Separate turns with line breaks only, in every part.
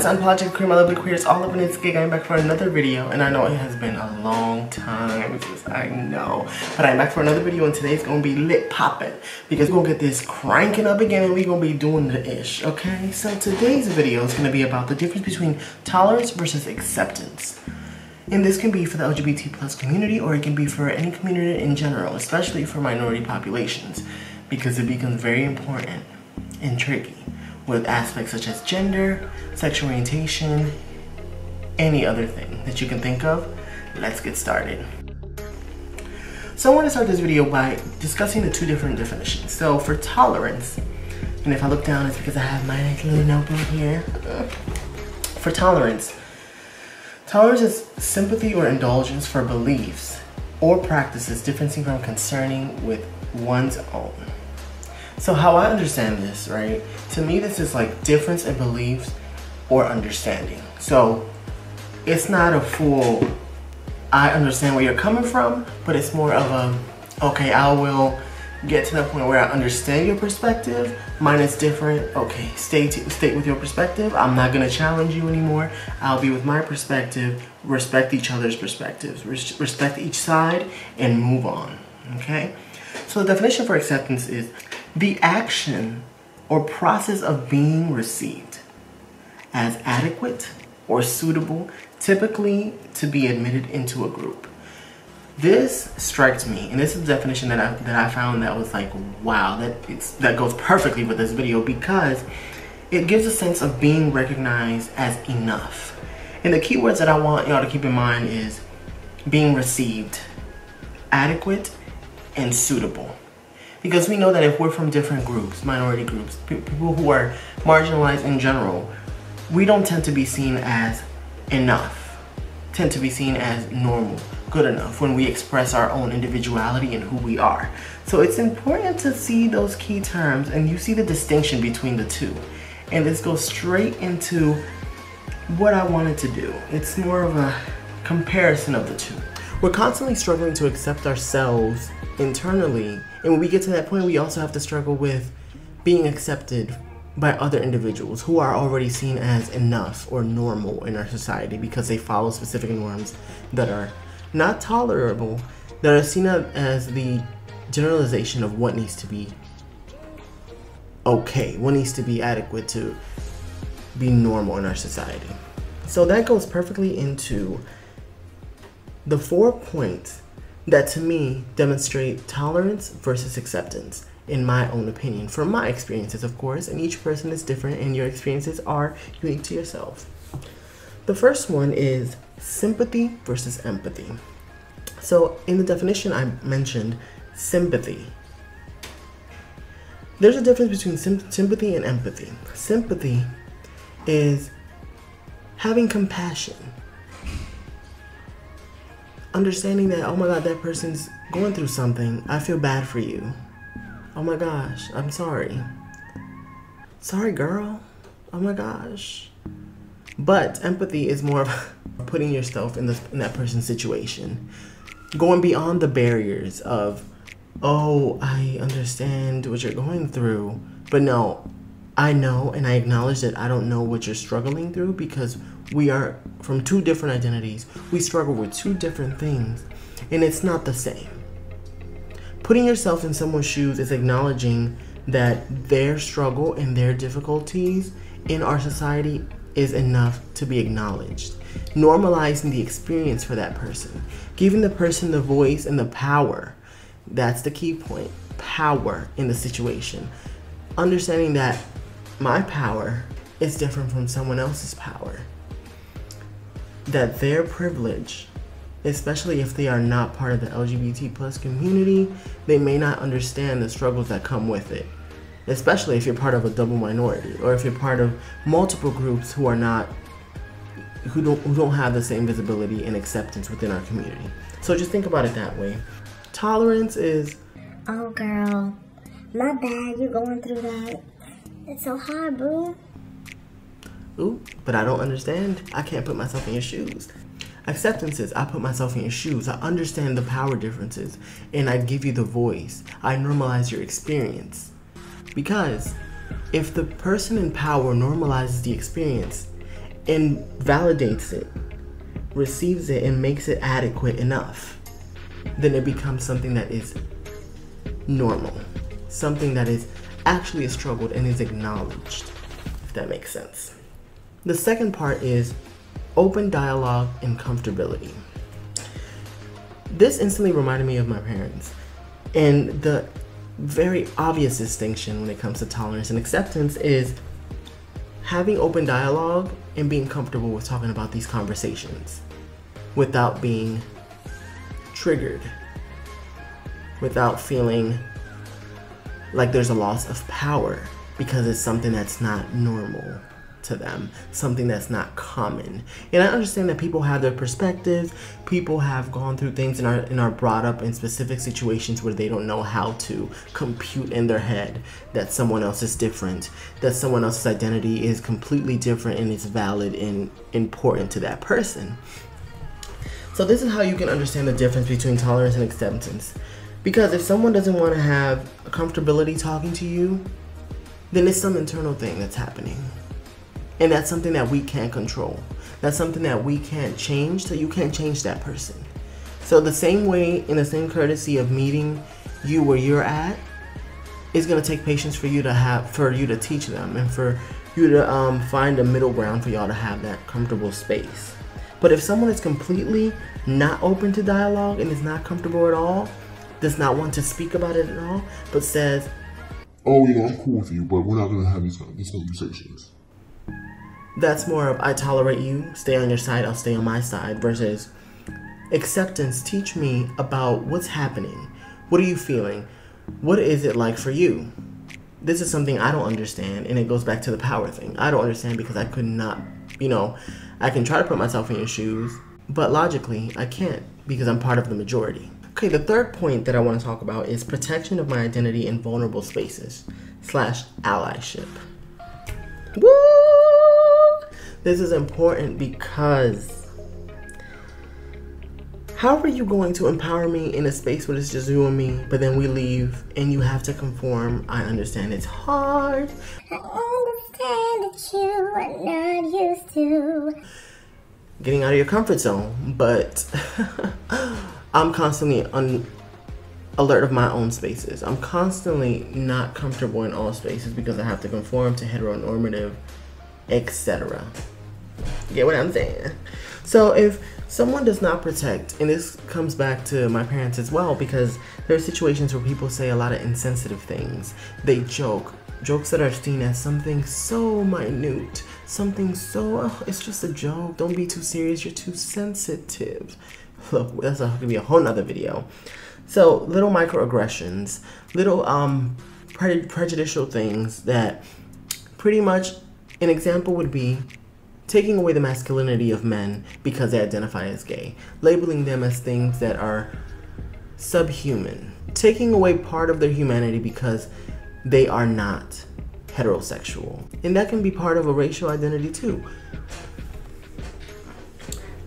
it's Unapologetic Queer, my lovely queers all up in this gig. I'm back for another video, and I know it has been a long time, I know, but I'm back for another video, and today's gonna be lit poppin' because we're gonna get this cranking up again, and we're gonna be doing the ish, okay? So today's video is gonna be about the difference between tolerance versus acceptance. And this can be for the LGBT plus community, or it can be for any community in general, especially for minority populations, because it becomes very important and tricky with aspects such as gender, sexual orientation, any other thing that you can think of. Let's get started. So I want to start this video by discussing the two different definitions. So for tolerance, and if I look down, it's because I have my nice little notebook here. For tolerance is sympathy or indulgence for beliefs or practices differing from concerning with one's own. So how I understand this, right? To me, this is like difference in beliefs or understanding. So it's not a full, I understand where you're coming from, but it's more of a, okay, I will get to the point where I understand your perspective. Mine is different. Okay, stay with your perspective. I'm not gonna challenge you anymore. I'll be with my perspective, respect each other's perspectives, respect each side, and move on, okay? So the definition for acceptance is the action or process of being received as adequate or suitable, typically to be admitted into a group. This strikes me, and this is the definition that I found that was like, wow, that goes perfectly with this video, because it gives a sense of being recognized as enough. And the keywords that I want y'all to keep in mind is being received, adequate, and suitable. Because we know that if we're from different groups, minority groups, people who are marginalized in general, we don't tend to be seen as enough, tend to be seen as normal, good enough when we express our own individuality and who we are. So it's important to see those key terms, and you see the distinction between the two. And this goes straight into what I wanted to do. It's more of a comparison of the two. We're constantly struggling to accept ourselves internally, and when we get to that point, we also have to struggle with being accepted by other individuals who are already seen as enough or normal in our society because they follow specific norms that are not tolerable, that are seen as the generalization of what needs to be okay, what needs to be adequate to be normal in our society. So that goes perfectly into the 4 points that to me demonstrate tolerance versus acceptance, in my own opinion, from my experiences, of course, and each person is different and your experiences are unique to yourself. The first one is sympathy versus empathy. So in the definition I mentioned sympathy. There's a difference between sympathy and empathy. Sympathy is having compassion, understanding that, oh my God, that person's going through something. I feel bad for you. Oh my gosh, I'm sorry. Sorry, girl. Oh my gosh. But empathy is more of putting yourself in that person's situation. Going beyond the barriers of, oh, I understand what you're going through. But no, I know and I acknowledge that I don't know what you're struggling through, because we are from two different identities. We struggle with two different things, and it's not the same. Putting yourself in someone's shoes is acknowledging that their struggle and their difficulties in our society is enough to be acknowledged. Normalizing the experience for that person. Giving the person the voice and the power. That's the key point. Power in the situation. Understanding that my power is different from someone else's power. That their privilege, especially if they are not part of the LGBT plus community, they may not understand the struggles that come with it. Especially if you're part of a double minority, or if you're part of multiple groups who don't have the same visibility and acceptance within our community. So just think about it that way. Tolerance is,
oh girl, my bad, you're going through that. It's so hard, boo.
Ooh, but I don't understand. I can't put myself in your shoes. Acceptance is, I put myself in your shoes. I understand the power differences, and I give you the voice. I normalize your experience. Because if the person in power normalizes the experience, and validates it, receives it, and makes it adequate enough, then it becomes something that is normal, something that is actually a struggle and is acknowledged, if that makes sense. The second part is open dialogue and comfortability. This instantly reminded me of my parents, and the very obvious distinction when it comes to tolerance and acceptance is having open dialogue and being comfortable with talking about these conversations without being triggered, without feeling like there's a loss of power because it's something that's not normal to them, something that's not common. And I understand that people have their perspectives, people have gone through things and are brought up in specific situations where they don't know how to compute in their head that someone else is different, that someone else's identity is completely different and is valid and important to that person. So this is how you can understand the difference between tolerance and acceptance. Because if someone doesn't want to have a comfortability talking to you, then it's some internal thing that's happening. And that's something that we can't control. That's something that we can't change, so you can't change that person. So the same way, in the same courtesy of meeting you where you're at, it's gonna take patience for you to teach them and for you to find a middle ground for y'all to have that comfortable space. But if someone is completely not open to dialogue and is not comfortable at all, does not want to speak about it at all, but says,
"Oh, I'm cool with you, but we're not gonna have these conversations."
That's more of, I tolerate you, stay on your side, I'll stay on my side, versus acceptance, teach me about what's happening. What are you feeling? What is it like for you? This is something I don't understand, and it goes back to the power thing. I don't understand because I could not, I can try to put myself in your shoes, but logically, I can't because I'm part of the majority. Okay, the third point that I want to talk about is protection of my identity in vulnerable spaces / allyship. Woo! This is important because how are you going to empower me in a space where it's just you and me, but then we leave and you have to conform? I understand it's hard.
I understand that you are not used to
getting out of your comfort zone, but I'm constantly on alert of my own spaces. I'm constantly not comfortable in all spaces because I have to conform to heteronormative, etc. Get what I'm saying? So if someone does not protect, and this comes back to my parents as well, because there are situations where people say a lot of insensitive things. They jokes that are seen as something so minute, something so, it's just a joke, don't be too serious, you're too sensitive. Look, that's gonna be a whole nother video. So little microaggressions, little prejudicial things that pretty much, an example would be taking away the masculinity of men because they identify as gay, labeling them as things that are subhuman, taking away part of their humanity because they are not heterosexual. And that can be part of a racial identity too.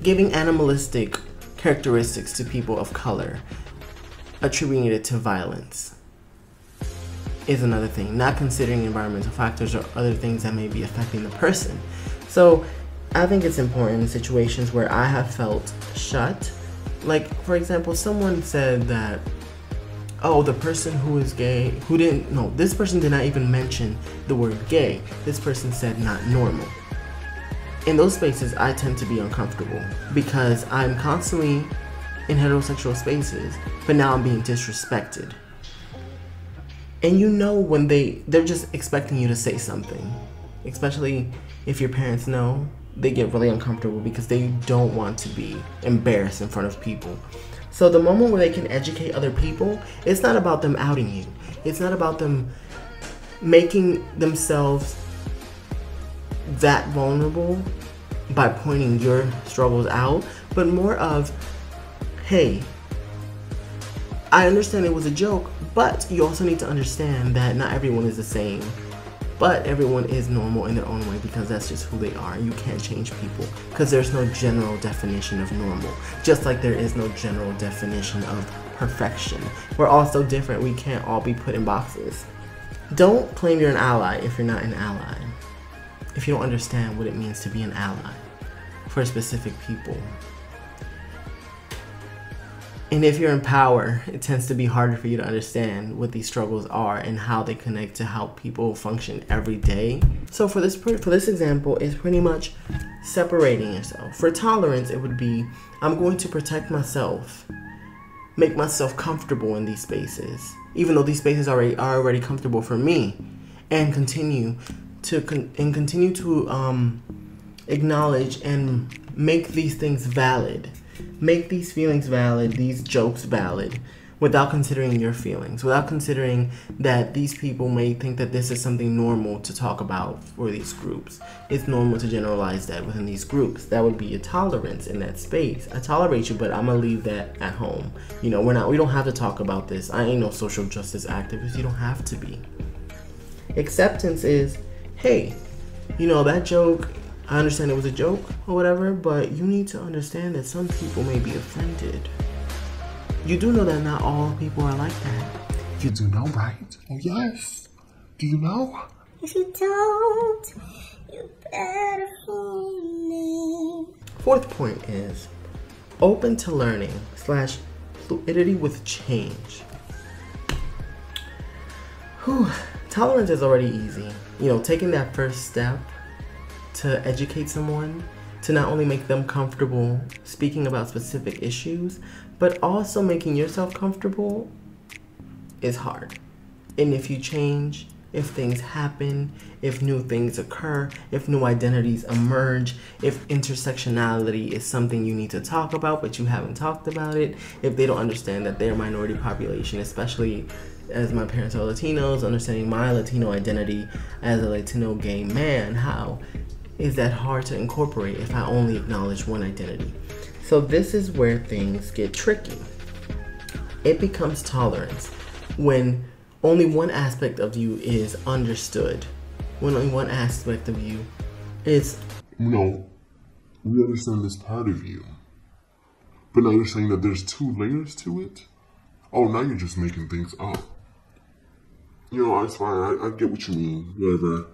Giving animalistic characteristics to people of color, attributing it to violence, is another thing. Not considering environmental factors or other things that may be affecting the person. So I think it's important in situations where I have felt shut. Like, for example, someone said that, oh, the person who is gay, this person did not even mention the word gay. This person said not normal. In those spaces, I tend to be uncomfortable because I'm constantly in heterosexual spaces, but now I'm being disrespected. And when they're just expecting you to say something, especially if your parents know, they get really uncomfortable because they don't want to be embarrassed in front of people. So the moment where they can educate other people, it's not about them outing you. It's not about them making themselves that vulnerable by pointing your struggles out, but more of, hey, I understand it was a joke, but you also need to understand that not everyone is the same. But everyone is normal in their own way because that's just who they are. You can't change people because there's no general definition of normal. Just like there is no general definition of perfection. We're all so different. We can't all be put in boxes. Don't claim you're an ally if you're not an ally. if you don't understand what it means to be an ally for specific people. And if you're in power, it tends to be harder for you to understand what these struggles are and how they connect to how people function every day. So for this example, it's pretty much separating yourself. For tolerance, it would be, I'm going to protect myself, make myself comfortable in these spaces, even though these spaces are already comfortable for me, and continue to acknowledge and make these things valid. Make these feelings valid, these jokes valid, without considering your feelings, without considering that these people may think that this is something normal to talk about for these groups. It's normal to generalize that within these groups. That would be a tolerance in that space. I tolerate you, but I'm gonna leave that at home. You know, we don't have to talk about this. I ain't no social justice activist. You don't have to be. Acceptance is, hey, you know, that joke, I understand it was a joke or whatever, but you need to understand that some people may be offended. You do know that not all people are like that.
You do know, right? Oh, yes. Do you know?
If you don't, you better phone me.
Fourth point is open to learning / fluidity with change. Whew. Tolerance is already easy. You know, taking that first step to educate someone, to not only make them comfortable speaking about specific issues, but also making yourself comfortable is hard. And if you change, if things happen, if new things occur, if new identities emerge, if intersectionality is something you need to talk about but you haven't talked about it, if they don't understand that they're a minority population, especially as my parents are Latinos, understanding my Latino identity as a Latino gay man, how is that hard to incorporate if I only acknowledge one identity? So this is where things get tricky. It becomes tolerance when only one aspect of you is understood, when only one aspect of you is...
No, we understand this part of you. But now you're saying that there's 2 layers to it? Oh, now you're just making things up. You know, it's fine. I get what you mean. Whatever.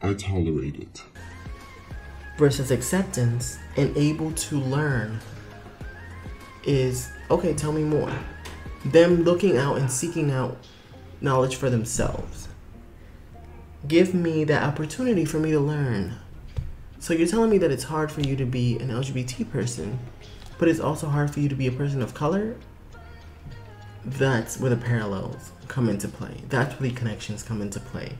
I tolerate it.
Versus acceptance and able to learn is, okay, tell me more. Them looking out and seeking out knowledge for themselves. Give me that opportunity for me to learn. So you're telling me that it's hard for you to be an LGBT person, but it's also hard for you to be a person of color? That's where the parallels come into play. That's where the connections come into play.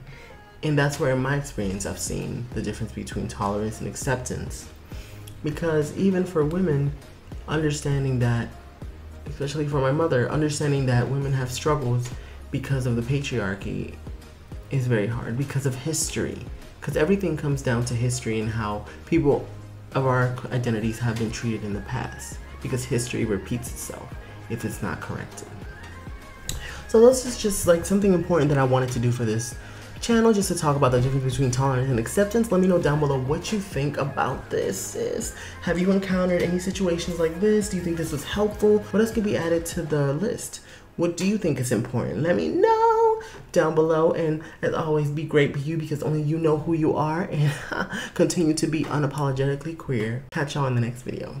And that's where, in my experience, I've seen the difference between tolerance and acceptance. Because even for women, understanding that, especially for my mother, understanding that women have struggles because of the patriarchy is very hard, because of history. Because everything comes down to history and how people of our identities have been treated in the past. Because history repeats itself if it's not corrected. So this is just like something important that I wanted to do for this channel, just to talk about the difference between tolerance and acceptance. Let me know down below what you think about this, sis. Have you encountered any situations like this? Do you think this was helpful? What else could be added to the list? What do you think is important? Let me know down below. And as always, be great with you, because only you know who you are, and continue to be unapologetically queer. Catch y'all in the next video.